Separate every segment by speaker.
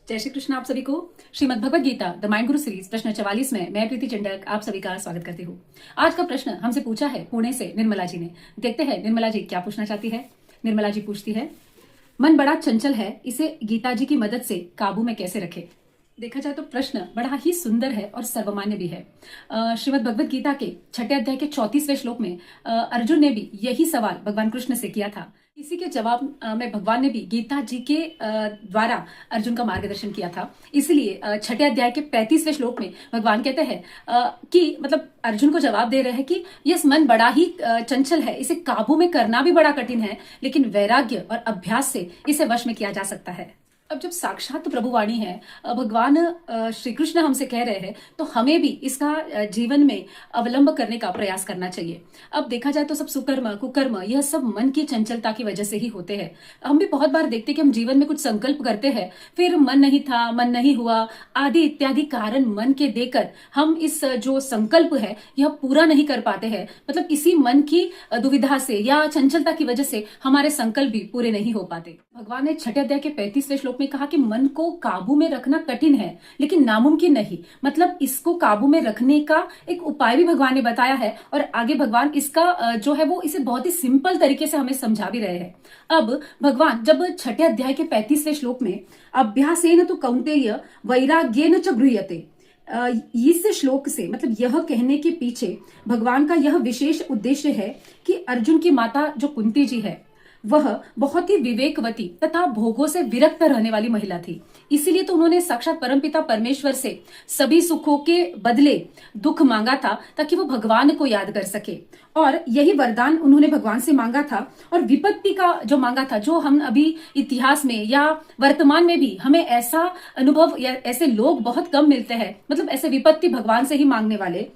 Speaker 1: जय श्री कृष्ण। आप सभी को Shrimad Bhagavad Gita the mind Guru series प्रश्न 44 में मैं प्रीति चंडक आप सभी का स्वागत करती हूँ। आज का प्रश्न हमसे पूछा है पुणे से निर्मला जी ने। देखते हैं निर्मला जी क्या पूछना चाहती है। निर्मला जी पूछती है, मन बड़ा चंचल है, इसे गीता जी की मदद से काबू में कैसे रखे। देखा जाए तो प्रश्न बड़ा ही सुंदर है और सर्वमान्य भी है। श्रीमद् भगवद गीता के 6 अध्याय के 34वें श्लोक में अर्जुन ने भी यही सवाल भगवान कृष्ण से किया था। इसी के जवाब में भगवान ने भी गीता जी के द्वारा अर्जुन का मार्गदर्शन किया था। इसलिए 6 अध्याय के 35वें श्लोक में भगवान कहते हैं कि मतलब अर्जुन को जवाब दे रहे हैं कि यस, मन बड़ा ही चंचल है, इसे काबू में करना भी बड़ा कठिन है, लेकिन वैराग्य और अभ्यास से इसे वश में किया जा सकता है। अब जब साक्षात प्रभु वाणी है, भगवान श्री कृष्ण हमसे कह रहे हैं, तो हमें भी इसका जीवन में अवलंब करने का प्रयास करना चाहिए। अब देखा जाए तो सब सुकर्म कुकर्म यह सब मन की चंचलता की वजह से ही होते हैं। हम भी बहुत बार देखते हैं कि हम जीवन में कुछ संकल्प करते हैं, फिर मन नहीं था, मन नहीं हुआ, आदि इत्यादि कारण मन के देकर हम इस जो संकल्प है यह पूरा नहीं कर पाते हैं। मतलब इसी मन की दुविधा से या चंचलता की वजह से हमारे संकल्प भी पूरे नहीं हो पाते। भगवान ने 6 अध्याय के 35वें श्लोक में कहा कि मन को काबू में रखना कठिन है लेकिन नामुमकिन नहीं। मतलब इसको काबू में रखने का एक उपाय भी भगवान ने बताया है और आगे भगवान इसका जो है वो इसे बहुत ही सिंपल तरीके से हमें समझा भी रहे हैं। अब भगवान जब 6 अध्याय के 35वें श्लोक में अभ्यासेन तु कौन्तेय वैराग्येन च गृह्यते, इस श्लोक से मतलब यह कहने के पीछे भगवान का यह विशेष उद्देश्य है कि अर्जुन की माता जो कुंती जी है वह बहुत ही विवेकवती तथा भोगों से विरक्त रहने वाली महिला थी। इसीलिए तो उन्होंने साक्षात परमपिता परमेश्वर से सभी सुखों के बदले दुख मांगा था ताकि वो भगवान को याद कर सके, और यही वरदान उन्होंने भगवान से मांगा था। और विपत्ति का जो मांगा था, जो हम अभी इतिहास में या वर्तमान में भी हमें ऐसा अनुभव या ऐसे लोग बहुत कम मिलते हैं, मतलब ऐसे विपत्ति भगवान से ही मांगने वाले,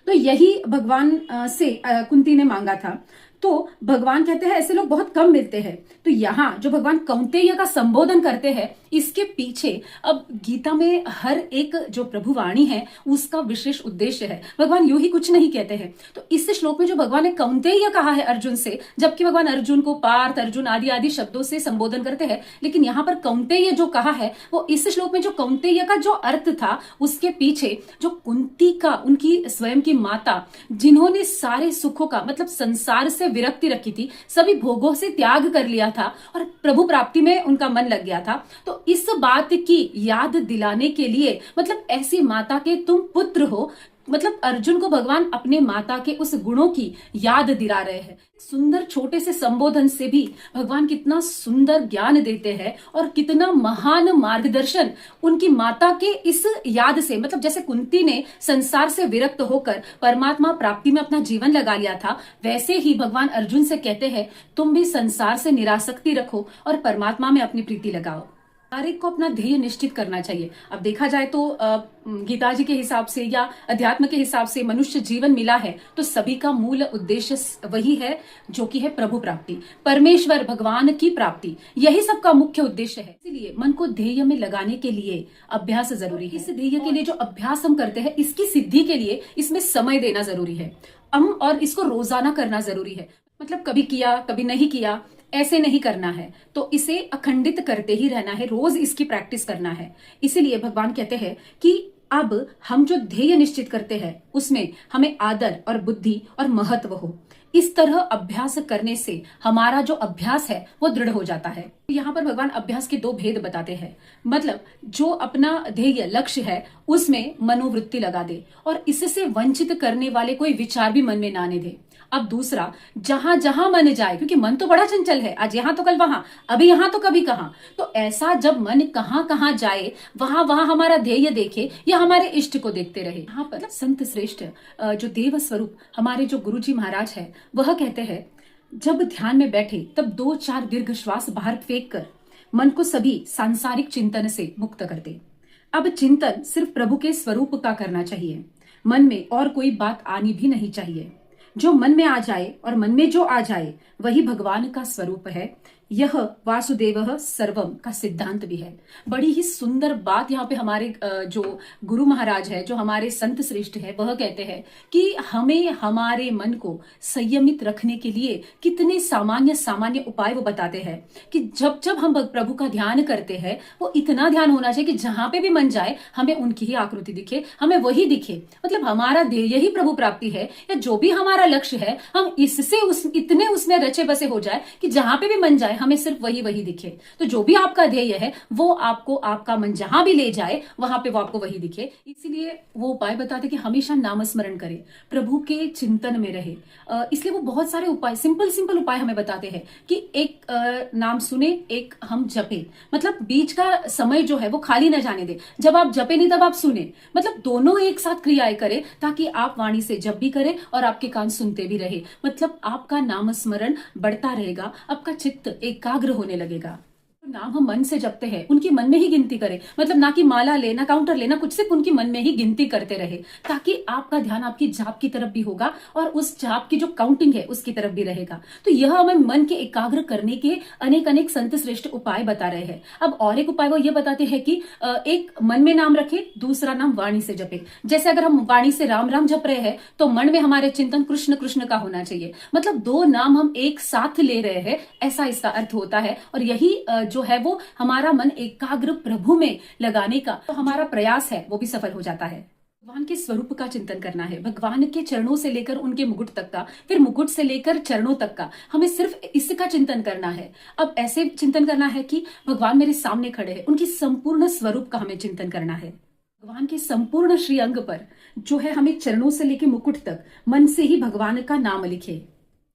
Speaker 1: तो यही भगवान से कुंती ने मांगा था। तो भगवान कहते हैं ऐसे लोग बहुत कम मिलते हैं। तो यहाँ जो भगवान कौन्तेय का संबोधन करते हैं, इसके पीछे अब गीता में हर एक जो प्रभुवाणी है उसका विशेष उद्देश्य है। भगवान यूं ही कुछ नहीं कहते हैं। तो इस श्लोक में जो भगवान ने कौन्तेय कहा है अर्जुन से, जबकि भगवान अर्जुन को पार्थ, अर्जुन आदि आदि शब्दों से संबोधन करते हैं, लेकिन यहाँ पर कौन्तेय जो कहा है वो इस श्लोक में जो कौन्तेय का जो अर्थ था उसके पीछे जो कुंती का, उनकी स्वयं की माता, जिन्होंने सारे सुखों का मतलब संसार से विरक्ति रखी थी, सभी भोगों से त्याग कर लिया था और प्रभु प्राप्ति में उनका मन लग गया था, तो इस बात की याद दिलाने के लिए, मतलब ऐसी माता के तुम पुत्र हो, मतलब अर्जुन को भगवान अपने माता के उस गुणों की याद दिला रहे हैं। सुंदर छोटे से संबोधन से भी भगवान कितना सुंदर ज्ञान देते हैं और कितना महान मार्गदर्शन उनकी माता के इस याद से, मतलब जैसे कुंती ने संसार से विरक्त होकर परमात्मा प्राप्ति में अपना जीवन लगा लिया था, वैसे ही भगवान अर्जुन से कहते हैं तुम भी संसार से निरासक्ति रखो और परमात्मा में अपनी प्रीति लगाओ। हर एक को अपना ध्येय निश्चित करना चाहिए। अब देखा जाए तो गीता जी के हिसाब से या अध्यात्म के हिसाब से मनुष्य जीवन मिला है तो सभी का मूल उद्देश्य वही है, जो कि है प्रभु प्राप्ति, परमेश्वर भगवान की प्राप्ति, यही सबका मुख्य उद्देश्य है। इसलिए मन को ध्येय में लगाने के लिए अभ्यास जरूरी है। इस ध्येय के लिए जो अभ्यास हम करते हैं, इसकी सिद्धि के लिए इसमें समय देना जरूरी है और इसको रोजाना करना जरूरी है। मतलब कभी किया कभी नहीं किया ऐसे नहीं करना है, तो इसे अखंडित करते ही रहना है, रोज इसकी प्रैक्टिस करना है। इसीलिए भगवान कहते हैं कि अब हम जो ध्येय निश्चित करते हैं उसमें हमें आदर और बुद्धि और महत्व हो। इस तरह अभ्यास करने से हमारा जो अभ्यास है वो दृढ़ हो जाता है। यहाँ पर भगवान अभ्यास के 2 भेद बताते हैं। मतलब जो अपना ध्येय लक्ष्य है उसमें मनोवृत्ति लगा दे और इससे वंचित करने वाले कोई विचार भी मन में ना आने दे। अब दूसरा, जहां जहां मन जाए, क्योंकि मन तो बड़ा चंचल है, आज यहाँ तो कल वहां, अभी यहाँ तो कभी कहां, तो ऐसा जब मन कहां कहां जाए वहां वहां हमारा ध्येय देखे या हमारे इष्ट को देखते रहे। यहाँ पर संत श्रेष्ठ जो देव स्वरूप हमारे जो गुरु जी महाराज है वह कहते हैं, जब ध्यान में बैठे तब 2-4 दीर्घ श्वास बाहर फेंक कर मन को सभी सांसारिक चिंतन से मुक्त कर दे। अब चिंतन सिर्फ प्रभु के स्वरूप का करना चाहिए, मन में और कोई बात आनी भी नहीं चाहिए। जो मन में आ जाए और मन में जो आ जाए वही भगवान का स्वरूप है। यह वासुदेव सर्वम का सिद्धांत भी है। बड़ी ही सुंदर बात यहाँ पे हमारे जो गुरु महाराज है, जो हमारे संत श्रेष्ठ है, वह कहते हैं कि हमें हमारे मन को संयमित रखने के लिए कितने सामान्य सामान्य उपाय वो बताते हैं कि जब जब हम प्रभु का ध्यान करते हैं, वो इतना ध्यान होना चाहिए कि जहां पे भी मन जाए हमें उनकी ही आकृति दिखे, हमें वही दिखे। मतलब हमारा ध्येय यही प्रभु प्राप्ति है, या जो भी हमारा लक्ष्य है हम इससे इतने उसमें रचे बसे हो जाए कि जहां पे भी मन जाए हमें सिर्फ वही वही दिखे। तो जो भी आपका ध्येय है वो आपको, आपका मन जहां भी ले जाए वहां पे वो आपको वही दिखे। इसीलिए वो उपाय बताते कि हमेशा नाम स्मरण करें, प्रभु के चिंतन में रहे। इसलिए वो बहुत सारे उपाय, सिंपल सिंपल उपाय हमें बताते हैं कि एक नाम सुने, एक हम जपे। मतलब बीच का समय जो है वो खाली न जाने दे, जब आप जपे नहीं तब आप सुने। मतलब दोनों एक साथ क्रियाएं करें ताकि आप वाणी से जप भी करें और आपके कान सुनते भी रहे। मतलब आपका नाम स्मरण बढ़ता रहेगा, आपका चित्त एकाग्र होने लगेगा। नाम हम मन से जपते हैं, उनकी मन में ही गिनती करें। मतलब ना कि माला ले, ना काउंटर ले, ना कुछ, सिर्फ उनकी मन में ही गिनती करते रहे, ताकि आपका ध्यान आपकी जाप की तरफ भी होगा और उस जाप की जो काउंटिंग है उसकी तरफ भी रहेगा। तो यह हमें मन के एकाग्र करने के अनेक अनेक संत श्रेष्ठ उपाय बता रहे हैं। अब और एक उपाय वो ये बताते हैं कि एक मन में नाम रखे, दूसरा नाम वाणी से जपे। जैसे अगर हम वाणी से राम राम जप रहे हैं तो मन में हमारे चिंतन कृष्ण कृष्ण का होना चाहिए। मतलब दो नाम हम एक साथ ले रहे हैं, ऐसा इसका अर्थ होता है। और यही जो है वो हमारा मन एकाग्र प्रभु में लगाने का तो हमारा प्रयास है वो भी सफल हो जाता है। भगवान के स्वरूप का चिंतन करना है, भगवान के चरणों से लेकर उनके मुकुट तक का, फिर मुकुट से लेकर चरणों तक का, हमें सिर्फ इसका चिंतन करना है। अब ऐसे चिंतन करना है कि भगवान मेरे सामने खड़े हैं, उनकी संपूर्ण स्वरूप का हमें चिंतन करना है। भगवान के संपूर्ण श्री अंग पर जो है हमें चरणों से लेकर मुकुट तक मन से ही भगवान का नाम लिखे।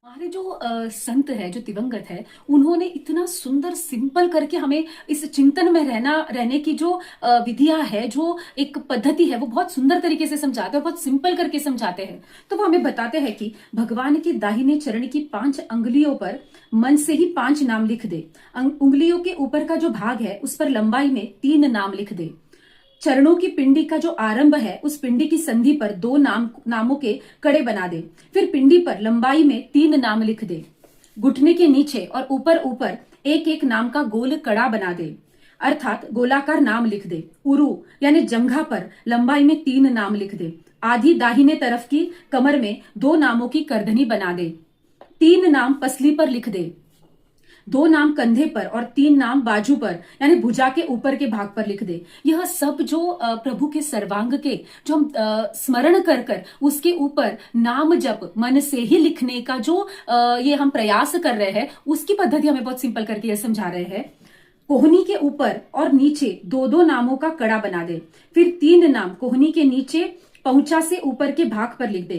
Speaker 1: हमारे जो संत है, जो दिवंगत है, उन्होंने इतना सुंदर सिंपल करके हमें इस चिंतन में रहने की जो विधियां है, जो एक पद्धति है, वो बहुत सुंदर तरीके से समझाते हैं, बहुत सिंपल करके समझाते हैं। तो वो हमें बताते हैं कि भगवान के दाहिने चरण की 5 अंगुलियों पर मन से ही 5 नाम लिख दे। उंगलियों के ऊपर का जो भाग है उस पर लंबाई में 3 नाम लिख दे। चरणों की पिंडी का जो आरंभ है उस पिंडी की संधि पर 2 नामों के कड़े बना दे। फिर पिंडी पर लंबाई में 3 नाम लिख दे। घुटने के नीचे और ऊपर ऊपर एक एक नाम का गोल कड़ा बना दे, अर्थात गोलाकार नाम लिख दे। उरु यानी जंघा पर लंबाई में 3 नाम लिख दे। आधी दाहिने तरफ की कमर में 2 नामों की करधनी बना दे। 3 नाम पसली पर लिख दे। 2 नाम कंधे पर और 3 नाम बाजू पर यानी भुजा के ऊपर के भाग पर लिख दे। यह सब जो प्रभु के सर्वांग के जो हम स्मरण कर कर उसके ऊपर नाम जप मन से ही लिखने का जो ये हम प्रयास कर रहे हैं, उसकी पद्धति हमें बहुत सिंपल करके ये समझा रहे हैं। कोहनी के ऊपर और नीचे 2-2 नामों का कड़ा बना दे। फिर 3 नाम कोहनी के नीचे पहुंचा से ऊपर के भाग पर लिख दे।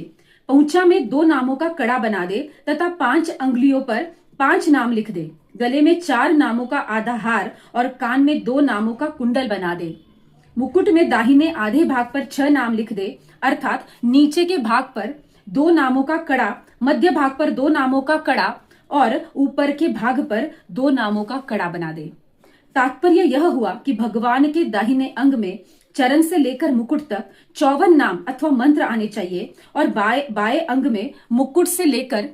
Speaker 1: पहुंचा में 2 नामों का कड़ा बना दे तथा 5 अंगुलियों पर 5 नाम लिख दे। गले में 4 नामों का आधा हार और कान में 2 नामों का कुंडल बना दे। मुकुट में दाहिने आधे भाग पर 6 नाम लिख दे, अर्थात नीचे के भाग पर 2 नामों का कड़ा, मध्य भाग पर 2 नामों का कड़ा और ऊपर के भाग पर 2 नामों का कड़ा बना दे। तात्पर्य यह हुआ कि भगवान के दाहिने अंग में चरण से लेकर मुकुट तक 54 नाम अथवा मंत्र आने चाहिए और बाएं अंग में मुकुट से लेकर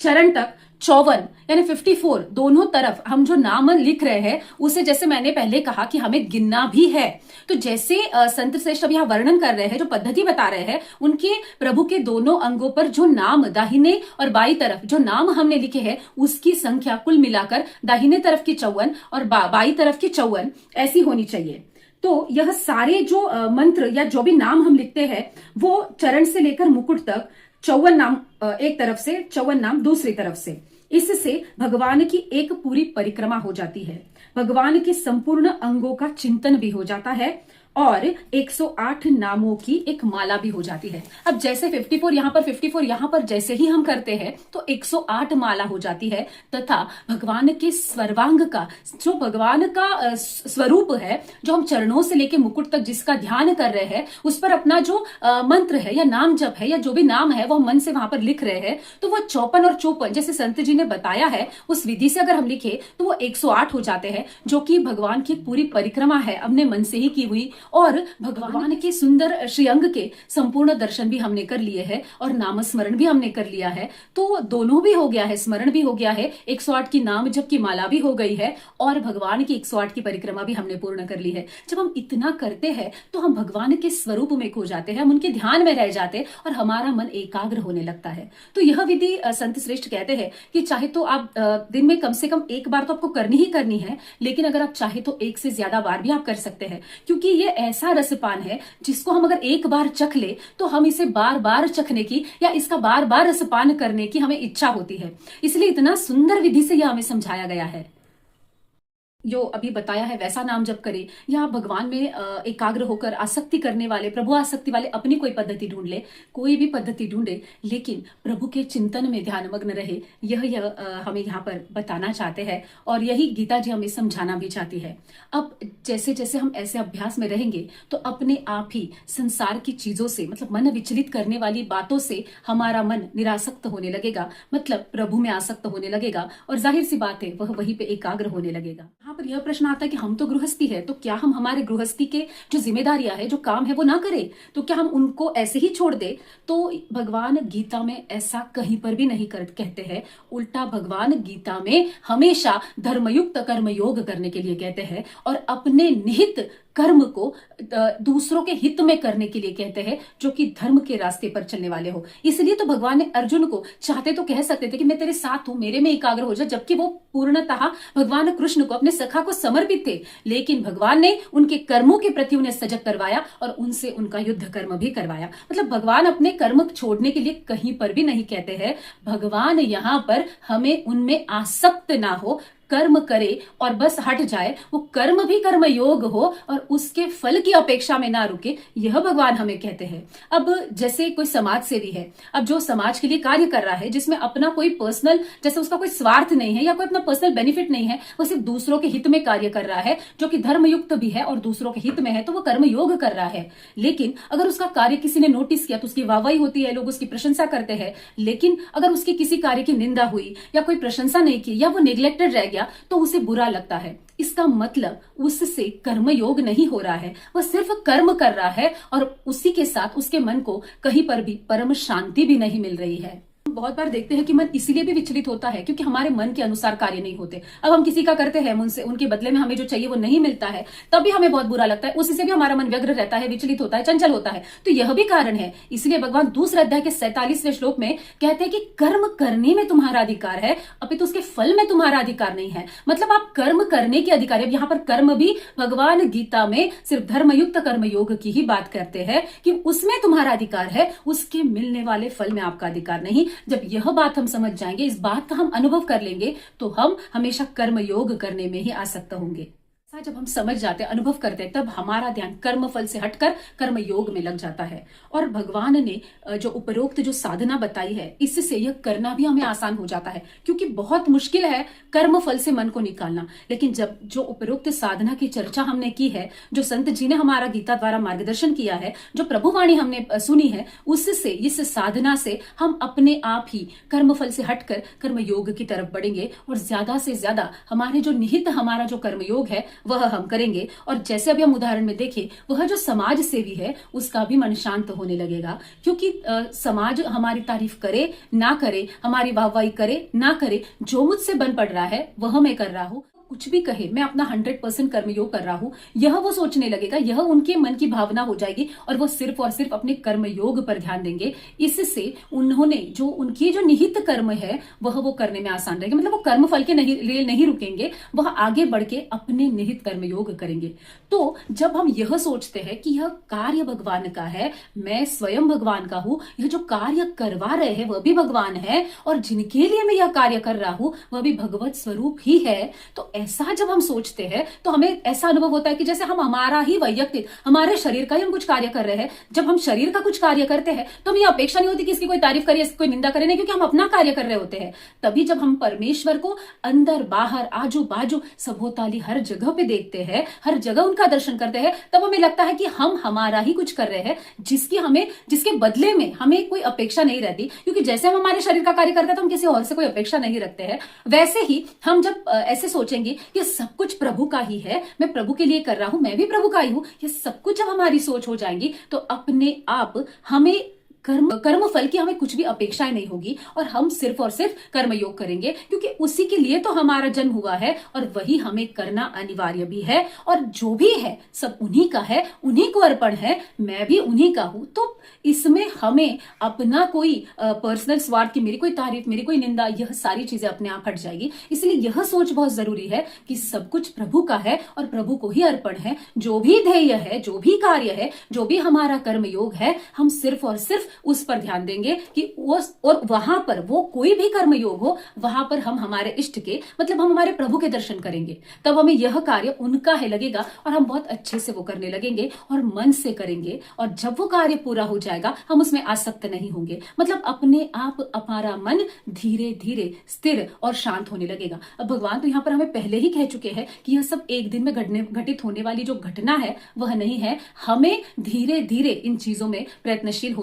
Speaker 1: चरण तक 54 यानी 54 दोनों तरफ हम जो नाम लिख रहे हैं उसे, जैसे मैंने पहले कहा कि हमें गिनना भी है। तो जैसे संत श्रेष्ठ अभी यहाँ वर्णन कर रहे हैं, जो पद्धति बता रहे हैं, उनके प्रभु के दोनों अंगों पर जो नाम दाहिने और बाई तरफ जो नाम हमने लिखे हैं उसकी संख्या कुल मिलाकर दाहिने तरफ की 54 और बाई तरफ की 54 ऐसी होनी चाहिए। तो यह सारे जो मंत्र या जो भी नाम हम लिखते हैं वो चरण से लेकर मुकुट तक 54 नाम एक तरफ से, 54 नाम दूसरी तरफ से। इससे भगवान की एक पूरी परिक्रमा हो जाती है, भगवान के संपूर्ण अंगों का चिंतन भी हो जाता है और 108 नामों की एक माला भी हो जाती है। अब जैसे 54 यहाँ पर, 54 यहाँ पर जैसे ही हम करते हैं तो 108 माला हो जाती है तथा भगवान के सर्वांग का, जो भगवान का स्वरूप है, जो हम चरणों से लेकर मुकुट तक जिसका ध्यान कर रहे हैं, उस पर अपना जो मंत्र है या नाम जप है या जो भी नाम है वो मन से वहां पर लिख रहे हैं, तो वो 54 और 54 जैसे संत जी ने बताया है उस विधि से अगर हम लिखे तो वो 108 हो जाते हैं, जो कि भगवान की पूरी परिक्रमा है अपने मन से ही की हुई और भगवान के सुंदर श्रीअंग के संपूर्ण दर्शन भी हमने कर लिए हैं और नाम स्मरण भी हमने कर लिया है। तो दोनों भी हो गया है, स्मरण भी हो गया है, 108 की नाम जप की माला भी हो गई है और भगवान की 108 की परिक्रमा भी हमने पूर्ण कर ली है। जब हम इतना करते हैं तो हम भगवान के स्वरूप में खो जाते हैं, हम उनके ध्यान में रह जाते हैं और हमारा मन एकाग्र होने लगता है। तो यह विधि संत श्रेष्ठ कहते हैं कि चाहे तो आप दिन में कम से कम एक बार तो आपको करनी ही करनी है, लेकिन अगर आप चाहे तो एक से ज्यादा बार भी आप कर सकते हैं, क्योंकि ये ऐसा रसपान है जिसको हम अगर एक बार चख ले तो हम इसे बार बार चखने की या इसका बार बार रसपान करने की हमें इच्छा होती है। इसलिए इतना सुंदर विधि से यह हमें समझाया गया है। जो अभी बताया है वैसा नाम जप करे, या भगवान में एकाग्र होकर आसक्ति करने वाले, प्रभु आसक्ति वाले अपनी कोई पद्धति ढूंढ ले, कोई भी पद्धति ढूंढे, लेकिन प्रभु के चिंतन में ध्यानमग्न रहे, यह हमें यहाँ पर बताना चाहते हैं और यही गीता जी हमें समझाना भी चाहती है। अब जैसे जैसे हम ऐसे अभ्यास में रहेंगे तो अपने आप ही संसार की चीजों से, मतलब मन विचलित करने वाली बातों से हमारा मन निरासक्त होने लगेगा, मतलब प्रभु में आसक्त होने लगेगा और जाहिर सी बात है वह वहीं पे एकाग्र होने लगेगा। पर यह प्रश्न आता है कि हम तो गृहस्थी है, तो क्या हम हमारे गृहस्थी के जो जिम्मेदारियां है, जो काम है वो ना करें, तो क्या हम उनको ऐसे ही छोड़ दे? तो भगवान गीता में ऐसा कहीं पर भी नहीं कहते हैं। उल्टा भगवान गीता में हमेशा धर्मयुक्त कर्मयोग करने के लिए कहते हैं और अपने निहित कर्म को दूसरों के हित में करने के लिए कहते हैं, जो कि धर्म के रास्ते पर चलने वाले हो। इसलिए तो भगवान ने अर्जुन को चाहते तो कह सकते थे कि मैं तेरे साथ हूं, मेरे में एकाग्र हो जा, जबकि वो पूर्णतः भगवान कृष्ण को, अपने सखा को समर्पित थे, लेकिन भगवान ने उनके कर्मों के प्रति उन्हें सजग करवाया और उनसे उनका युद्ध कर्म भी करवाया। मतलब भगवान अपने कर्म छोड़ने के लिए कहीं पर भी नहीं कहते हैं। भगवान यहाँ पर हमें उनमें आसक्त ना हो, कर्म करे और बस हट जाए, वो कर्म भी कर्म योग हो और उसके फल की अपेक्षा में ना रुके, यह भगवान हमें कहते हैं। अब जैसे कोई समाज सेवी है, अब जो समाज के लिए कार्य कर रहा है, जिसमें अपना कोई पर्सनल, जैसे उसका कोई स्वार्थ नहीं है या कोई अपना पर्सनल बेनिफिट नहीं है, वो सिर्फ दूसरों के हित में कार्य कर रहा है, जो कि धर्मयुक्त भी है और दूसरों के हित में है, तो वो कर्म योग कर रहा है। लेकिन अगर उसका कार्य किसी ने नोटिस किया तो उसकी वाहवाही होती है, लोग उसकी प्रशंसा करते हैं। लेकिन अगर उसके किसी कार्य की निंदा हुई या कोई प्रशंसा नहीं की या वो नेग्लेक्टेड रह गया तो उसे बुरा लगता है। इसका मतलब उससे कर्म योग नहीं हो रहा है, वह सिर्फ कर्म कर रहा है और उसी के साथ उसके मन को कहीं पर भी परम शांति भी नहीं मिल रही है। बहुत बार देखते हैं कि मन इसीलिए भी विचलित होता है क्योंकि हमारे मन के अनुसार कार्य नहीं होते। अब हम किसी का करते हैं, उनसे उनके बदले में हमें जो चाहिए वो नहीं मिलता है, तब भी हमें बहुत बुरा लगता है, उसी से भी हमारा मन व्यग्र रहता है, विचलित होता है, चंचल होता है। तो यह भी कारण है। इसलिए भगवान दूसरे अध्याय के 47वें श्लोक में कहते हैं कि कर्म करने में तुम्हारा अधिकार है, अपितु उसके फल में तुम्हारा अधिकार नहीं है। मतलब आप कर्म करने के अधिकार। यहाँ पर कर्म भी भगवान गीता में सिर्फ धर्मयुक्त कर्म योग की ही बात करते हैं कि उसमें तुम्हारा अधिकार है, उसके मिलने वाले फल में आपका अधिकार नहीं। जब यह बात हम समझ जाएंगे, इस बात का हम अनुभव कर लेंगे, तो हम हमेशा कर्म योग करने में ही आसक्त होंगे। जब हम समझ जाते हैं, अनुभव करते हैं, तब हमारा ध्यान कर्म फल से हटकर कर्म योग में लग जाता है। और भगवान ने जो उपरोक्त जो साधना बताई है, इससे यह करना भी हमें आसान हो जाता है, क्योंकि बहुत मुश्किल है कर्म फल से मन को निकालना। लेकिन जब जो उपरोक्त साधना की चर्चा हमने की है, जो संत जी ने हमारा गीता द्वारा मार्गदर्शन किया है, जो प्रभुवाणी हमने सुनी है, उससे, इस साधना से हम अपने आप ही कर्म फल से हटकर कर्म योग की तरफ बढ़ेंगे और ज्यादा से ज्यादा हमारे जो निहित हमारा जो कर्म योग है वह हम करेंगे। और जैसे अभी हम उदाहरण में देखें, वह जो समाज सेवी है उसका भी मन शांत होने लगेगा, क्योंकि समाज हमारी तारीफ करे ना करे, हमारी वाहवाही करे ना करे, जो मुझसे बन पड़ रहा है वह मैं कर रहा हूं। कुछ भी कहे, मैं अपना 100% कर्मयोग कर रहा हूं, यह वो सोचने लगेगा, यह उनके मन की भावना हो जाएगी और वो सिर्फ और सिर्फ अपने कर्मयोग पर ध्यान देंगे। इससे उन्होंने जो उनकी जो निहित कर्म है वह वो करने में आसान रहेगा। मतलब वो कर्म फल के लिए नहीं रुकेंगे, वह आगे बढ़ के अपने निहित कर्मयोग करेंगे। तो जब हम यह सोचते हैं कि यह कार्य भगवान का है, मैं स्वयं भगवान का हूं, यह जो कार्य करवा रहे हैं वह भी भगवान है और जिनके लिए मैं यह कार्य कर रहा हूं वह भी भगवत स्वरूप ही है, तो ऐसा जब हम सोचते हैं तो हमें ऐसा अनुभव होता है कि जैसे हम हमारा ही वैयक्तिक, हमारे शरीर का ही हम कुछ कार्य कर रहे हैं। जब हम शरीर का कुछ कार्य करते हैं तो हमें अपेक्षा नहीं होती कि इसकी कोई तारीफ करे, इसकी कोई निंदा करे, नहीं, क्योंकि हम अपना कार्य कर रहे होते हैं। तभी जब हम परमेश्वर को अंदर बाहर आजू बाजू सबोताली हर जगह पे देखते हैं, हर जगह उनका दर्शन करते हैं, तब हमें लगता है कि हम हमारा ही कुछ कर रहे हैं, जिसके बदले में हमें कोई अपेक्षा नहीं रहती। क्योंकि जैसे हम हमारे शरीर का कार्य करते हैं तो हम किसी और से कोई अपेक्षा नहीं रखते हैं। वैसे ही हम जब ऐसे सोचेंगे सोचेंगे ये सब कुछ प्रभु का ही है, मैं प्रभु के लिए कर रहा हूं, मैं भी प्रभु का ही हूं, ये सब कुछ जब हमारी सोच हो जाएंगी तो अपने आप हमें कर्म फल की हमें कुछ भी अपेक्षाएं नहीं होगी और हम सिर्फ और सिर्फ कर्म योग करेंगे, क्योंकि उसी के लिए तो हमारा जन्म हुआ है और वही हमें करना अनिवार्य भी है। और जो भी है सब उन्हीं का है, उन्हीं को अर्पण है, मैं भी उन्हीं का हूं। तो इसमें हमें अपना कोई पर्सनल स्वार्थ की मेरी कोई तारीफ, मेरी कोई निंदा, यह सारी चीजें अपने आप हट जाएगी। इसलिए यह सोच बहुत जरूरी है कि सब कुछ प्रभु का है और प्रभु को ही अर्पण है। जो भी ध्येय है, जो भी कार्य है, जो भी हमारा कर्म योग है, हम सिर्फ और सिर्फ उस पर ध्यान देंगे कि वो, और वहां पर वो कोई भी कर्म योग हो, वहां पर हम हमारे इष्ट के मतलब हम हमारे प्रभु के दर्शन करेंगे। तब हमें यह कार्य उनका है लगेगा और हम बहुत अच्छे से वो करने लगेंगे और मन से करेंगे। और जब वो कार्य पूरा हो जाएगा हम उसमें आसक्त नहीं होंगे, मतलब अपने आप हमारा मन धीरे धीरे स्थिर और शांत होने लगेगा। अब भगवान तो यहाँ पर हमें पहले ही कह चुके हैं कि यह सब एक दिन में घटित होने वाली जो घटना है वह नहीं है। हमें धीरे धीरे इन चीजों में प्रयत्नशील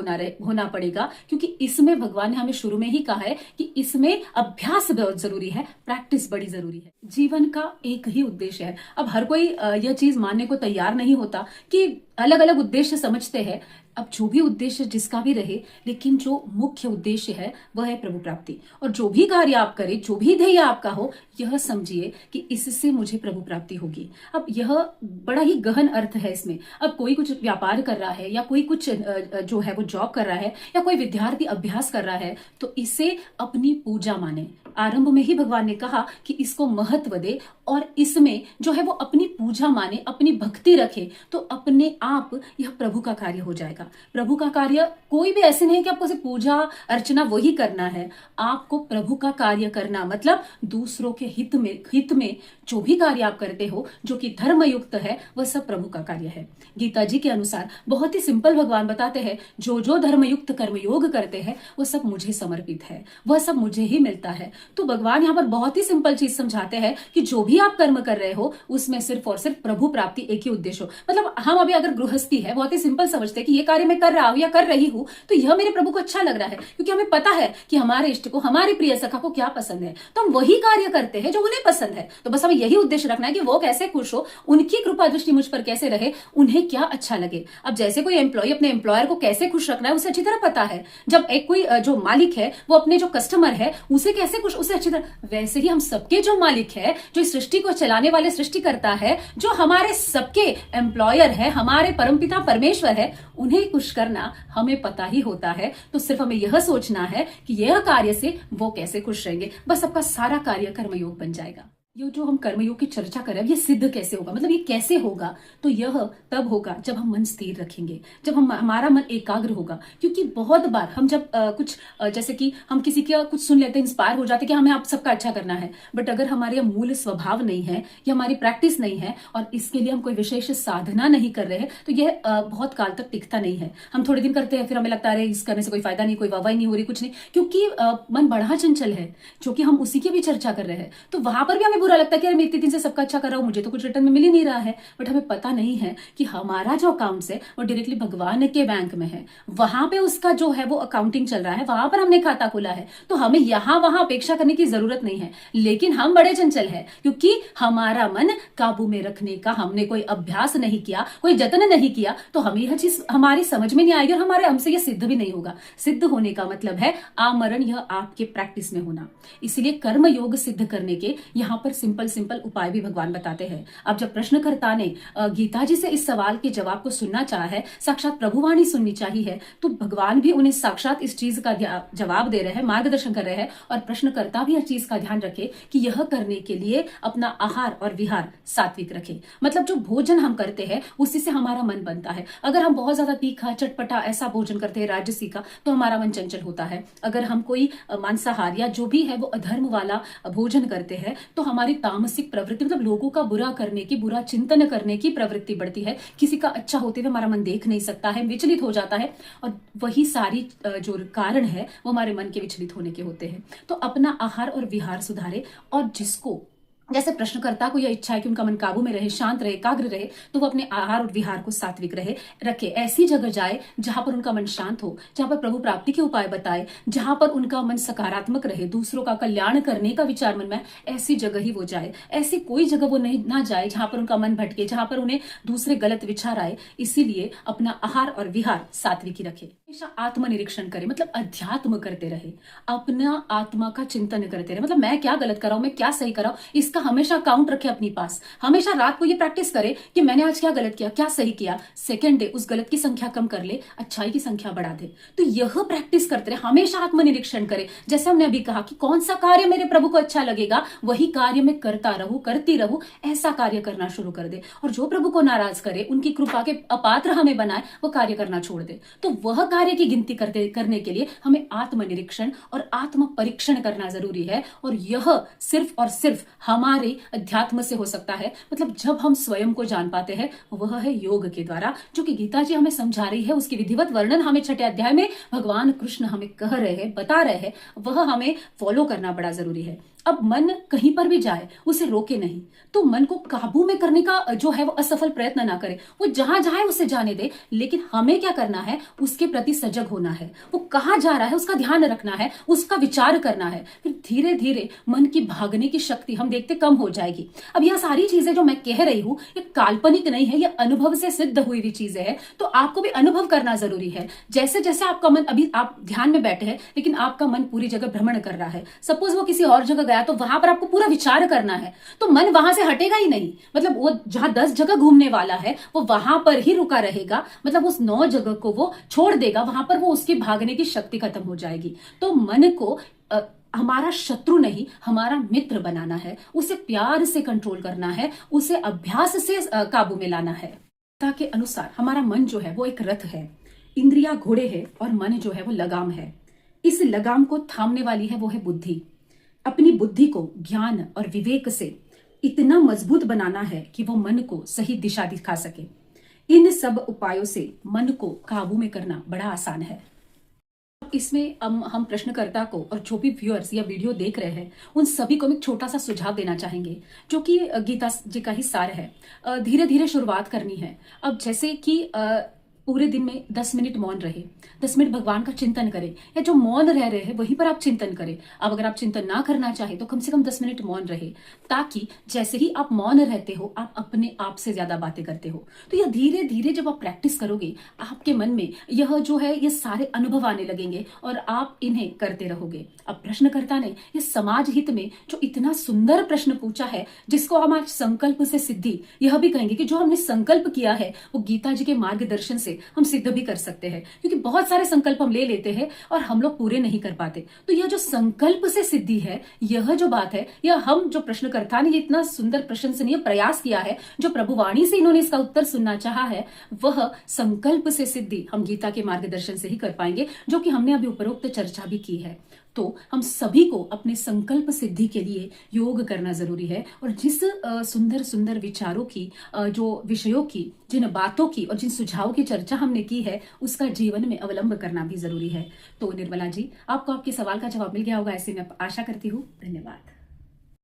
Speaker 1: होना पड़ेगा, क्योंकि इसमें भगवान ने हमें शुरू में ही कहा है कि इसमें अभ्यास बहुत जरूरी है, प्रैक्टिस बड़ी जरूरी है। जीवन का एक ही उद्देश्य है। अब हर कोई यह चीज मानने को तैयार नहीं होता कि अलग अलग उद्देश्य समझते हैं। अब जो भी उद्देश्य जिसका भी रहे, लेकिन जो मुख्य उद्देश्य है वह है प्रभु प्राप्ति। और जो भी कार्य आप करें, जो भी ध्येय आपका हो, यह समझिए कि इससे मुझे प्रभु प्राप्ति होगी। अब यह बड़ा ही गहन अर्थ है इसमें। अब कोई कुछ व्यापार कर रहा है या कोई कुछ जो है वो जॉब कर रहा है या कोई विद्यार्थी अभ्यास कर रहा है, तो इसे अपनी पूजा माने। आरंभ में ही भगवान ने कहा कि इसको महत्व दे और इसमें जो है वो अपनी पूजा माने, अपनी भक्ति रखे, तो अपने आप यह प्रभु का कार्य हो जाएगा। प्रभु का कार्य कोई भी ऐसे नहीं है कि आपको सिर्फ पूजा अर्चना वही करना है। आपको प्रभु का कार्य करना मतलब दूसरों के हित में जो भी कार्य आप करते हो जो कि धर्मयुक्त है, वह सब प्रभु का कार्य है। गीता जी के अनुसार बहुत ही सिंपल भगवान बताते हैं, जो जो धर्मयुक्त कर्मयोग करते हैं वो सब मुझे समर्पित है, वह सब मुझे ही मिलता है। तो भगवान यहाँ पर बहुत ही सिंपल चीज समझाते हैं कि जो भी आप कर्म कर रहे हो उसमें सिर्फ और सिर्फ प्रभु प्राप्ति एक ही उद्देश्य हो। मतलब हम अभी अगर गृहस्थी है, बहुत ही सिंपल समझते हैं कि ये कार्य मैं कर रहा हूं या कर रही हूं तो यह मेरे प्रभु को अच्छा लग रहा है, क्योंकि हमें पता है कि हमारे इष्ट को, हमारे प्रिय सखा को क्या पसंद है, तो हम वही कार्य करते हैं जो उन्हें पसंद है। तो बस हमें यही उद्देश्य रखना है कि वो कैसे खुश हो, उनकी कृपा दृष्टि मुझ पर कैसे रहे, उन्हें क्या अच्छा लगे। अब जैसे कोई एम्प्लॉय अपने एम्प्लॉयर को कैसे खुश रखना है उसे अच्छी तरह पता है। जब एक कोई जो मालिक है वो अपने जो कस्टमर है उसे कैसे खुश, उसे अच्छी तरह, वैसे ही हम सबके जो मालिक है, जो इस सृष्टि को चलाने वाले सृष्टिकर्ता है, जो हमारे सबके एम्प्लॉयर है, हमारे परमपिता परमेश्वर है, उन्हें खुश करना हमें पता ही होता है। तो सिर्फ हमें यह सोचना है कि यह कार्य से वो कैसे खुश रहेंगे, बस आपका सारा कार्य कर्मयोग बन जाएगा। ये जो हम कर्मयोग की चर्चा कर रहे हैं ये सिद्ध कैसे होगा, मतलब ये कैसे होगा, तो यह तब होगा जब हम मन स्थिर रखेंगे, जब हमारा मन एकाग्र होगा। क्योंकि बहुत बार हम जब कुछ जैसे कि हम किसी का कुछ सुन लेते हैं, इंस्पायर हो जाते हैं कि हमें आप सबका अच्छा करना है, बट अगर हमारे मूल स्वभाव नहीं है या हमारी प्रैक्टिस नहीं है और इसके लिए हम कोई विशेष साधना नहीं कर रहे हैं, तो यह बहुत काल तक टिकता नहीं है। हम थोड़े दिन करते हैं, फिर हमें लगता है इस करने से कोई फायदा नहीं, कोई वाहवाही नहीं हो रही, कुछ नहीं, क्योंकि मन बड़ा चंचल है, जो कि हम उसी की भी चर्चा कर रहे हैं। तो वहां पर भी हमें बुरा लगता है कि यार मैं इतने दिन से सबका अच्छा कर रहा हूं, मुझे तो कुछ रिटर्न में मिल ही नहीं रहा है। बट हमें पता नहीं है कि हमारा जो अकाउंट है वो डायरेक्टली भगवान के बैंक में है, वहां पे उसका जो है वो अकाउंटिंग चल रहा है, वहां पर हमने खाता खोला है। तो हमें यहां वहां अपेक्षा करने की जरूरत नहीं है, लेकिन हम बड़े चंचल है क्योंकि हमारा मन काबू में रखने का हमने कोई अभ्यास नहीं किया, कोई जतन नहीं किया, तो हमें यह चीज हमारी समझ में नहीं आएगी और हमारे हमसे यह सिद्ध भी नहीं होगा। सिद्ध होने का मतलब है आमरण, यह आपके प्रैक्टिस में होना। इसलिए कर्म योग सिद्ध करने के यहाँ पर सिंपल उपाय भी भगवान बताते हैं। अब जब प्रश्नकर्ता ने गीता जी से इस सवाल के जवाब को सुनना चाहा है, साक्षात प्रभुवाणी सुननी चाहिए है, तो भगवान भी उन्हें साक्षात इस चीज का जवाब दे रहे हैं, मार्गदर्शन कर रहे हैं। और प्रश्नकर्ता भी हर चीज का ध्यान रखे कि यह करने के लिए अपना आहार और विहार सात्विक रखे। मतलब जो भोजन हम करते हैं उसी से हमारा मन बनता है। अगर हम बहुत ज्यादा तीखा चटपटा ऐसा भोजन करते हैं राजसी का, तो हमारा मन चंचल होता है। अगर हम कोई मांसाहार या जो भी है वो अधर्म वाला भोजन करते हैं, तो हमारी तामसिक प्रवृत्ति, मतलब लोगों का बुरा करने की, बुरा चिंतन करने की प्रवृत्ति बढ़ती है। किसी का अच्छा होते हुए हमारा मन देख नहीं सकता है, विचलित हो जाता है, और वही सारी जो कारण है वो हमारे मन के विचलित होने के होते हैं। तो अपना आहार और विहार सुधारे, और जिसको जैसे प्रश्नकर्ता को यह इच्छा है कि उनका मन काबू में रहे, शांत रहे, एकाग्र रहे, तो वो अपने आहार और विहार को सात्विक रखे, ऐसी जगह जाए जहां पर उनका मन शांत हो, जहां पर प्रभु प्राप्ति के उपाय बताए, जहां पर उनका मन सकारात्मक रहे, दूसरों का कल्याण करने का विचार मन में, ऐसी जगह ही वो जाए। ऐसी कोई जगह वो नहीं ना जाए जहां पर उनका मन भटके, जहां पर उन्हें दूसरे गलत विचार आए। इसीलिए अपना आहार और विहार सात्विक ही रखे। हमेशा आत्मनिरीक्षण करे, मतलब अध्यात्म करते रहे, अपना आत्मा का चिंतन करते रहे, मतलब मैं क्या गलत कर रहा हूं, मैं क्या सही कर रहा हूं, इसका हमेशा काउंट रखे अपने पास। हमेशा रात को ये प्रैक्टिस करे कि मैंने आज क्या गलत किया, क्या सही किया। सेकेंड डे उस गलत की संख्या कम कर ले, अच्छाई की संख्या बढ़ा दे। तो यह प्रैक्टिस करते रहे, हमेशा आत्मनिरीक्षण करे। जैसे हमने अभी कहा कि कौन सा कार्य मेरे प्रभु को अच्छा लगेगा, वही कार्य मैं करता रहूं, करती रहूं, ऐसा कार्य करना शुरू कर दे। और जो प्रभु को नाराज करे, उनकी कृपा के अपात्र हमें बनाए, वो कार्य करना छोड़ दे। तो वह कार्य की गिनती करने के लिए हमें आत्मनिरीक्षण और आत्म परीक्षण करना जरूरी है। और यह सिर्फ और सिर्फ हमारे अध्यात्म से हो सकता है, मतलब जब हम स्वयं को जान पाते हैं, वह है योग के द्वारा, जो कि गीता जी हमें समझा रही है। उसकी विधिवत वर्णन हमें 6ठे अध्याय में भगवान कृष्ण हमें कह रहे हैं, बता रहे हैं, वह हमें फॉलो करना बड़ा जरूरी है। अब मन कहीं पर भी जाए, उसे रोके नहीं, तो मन को काबू में करने का जो है वो असफल प्रयत्न ना करे, वो जहां जाए उसे जाने दे। लेकिन हमें क्या करना है, उसके प्रति सजग होना है, वो कहां जा रहा है उसका ध्यान रखना है, उसका विचार करना है। फिर धीरे धीरे मन की भागने की शक्ति हम देखते कम हो जाएगी। अब यह सारी चीजें जो मैं कह रही हूं, ये काल्पनिक नहीं है, ये अनुभव से सिद्ध हुई हुई चीजें हैं। तो आपको भी अनुभव करना जरूरी है। जैसे जैसे आपका मन, अभी आप ध्यान में बैठे हैं लेकिन आपका मन पूरी जगह भ्रमण कर रहा है, सपोज वो किसी और जगह गया, तो वहां पर आपको पूरा विचार करना है, तो मन वहां से हटेगा ही नहीं। मतलब वो जहां 10 जगह घूमने वाला है, वो वहां पर ही रुका रहेगा, मतलब उस 9 जगह को वो छोड़ देगा, वहां पर वो उसकी भागने की शक्ति खत्म हो जाएगी। तो मन को हमारा शत्रु नहीं, हमारा मित्र बनाना है, उसे प्यार से कंट्रोल करना है, उसे अभ्यास से काबू में लाना है। गीता के अनुसार हमारा मन जो है वो एक रथ है, इंद्रिया घोड़े है और मन जो है वो लगाम है। इस लगाम को थामने वाली है वो है बुद्धि। अपनी बुद्धि को ज्ञान और विवेक से इतना मजबूत बनाना है कि वो मन को सही दिशा दिखा सके। इन सब उपायों से मन को काबू में करना बड़ा आसान है। इसमें हम प्रश्नकर्ता को और जो भी व्यूअर्स या वीडियो देख रहे हैं, उन सभी को हम एक छोटा सा सुझाव देना चाहेंगे, जो कि गीता जी का ही सार है। धीरे धीरे शुरुआत करनी है। अब जैसे कि पूरे दिन में 10 मिनट मौन रहे, 10 मिनट भगवान का चिंतन करें, या जो मौन रह रहे हैं वहीं पर आप चिंतन करें। अब अगर आप चिंतन ना करना चाहे तो कम से कम 10 मिनट मौन रहे, ताकि जैसे ही आप मौन रहते हो, आप अपने आप से ज्यादा बातें करते हो। तो यह धीरे धीरे जब आप प्रैक्टिस करोगे, आपके मन में यह जो है ये सारे अनुभव आने लगेंगे और आप इन्हें करते रहोगे। अब प्रश्नकर्ता ने ये समाज हित में जो इतना सुंदर प्रश्न पूछा है, जिसको हम आज संकल्प से सिद्धि यह भी कहेंगे कि जो हमने संकल्प किया है वो गीता जी के मार्गदर्शन से हम सिद्ध भी कर सकते हैं। क्योंकि बहुत सारे संकल्प हम ले लेते हैं और हम लोग पूरे नहीं कर पाते। तो यह जो संकल्प से सिद्धि है, यह जो बात है, यह हम जो प्रश्नकर्ता ने इतना सुंदर प्रशंसनीय प्रयास किया है, जो प्रभुवाणी से इन्होंने इसका उत्तर सुनना चाहा है, वह संकल्प से सिद्धि हम गीता के मार्गदर्शन से ही कर पाएंगे, जो कि हमने अभी उपरोक्त चर्चा भी की है। तो हम सभी को अपने संकल्प सिद्धि के लिए योग करना जरूरी है। और जिस सुंदर सुंदर विचारों की, जो विषयों की, जिन बातों की और जिन सुझावों की चर्चा हमने की है, उसका जीवन में अवलंब करना भी जरूरी है। तो निर्मला जी, आपको आपके सवाल का जवाब मिल गया होगा, ऐसे मैं आशा करती हूँ। धन्यवाद।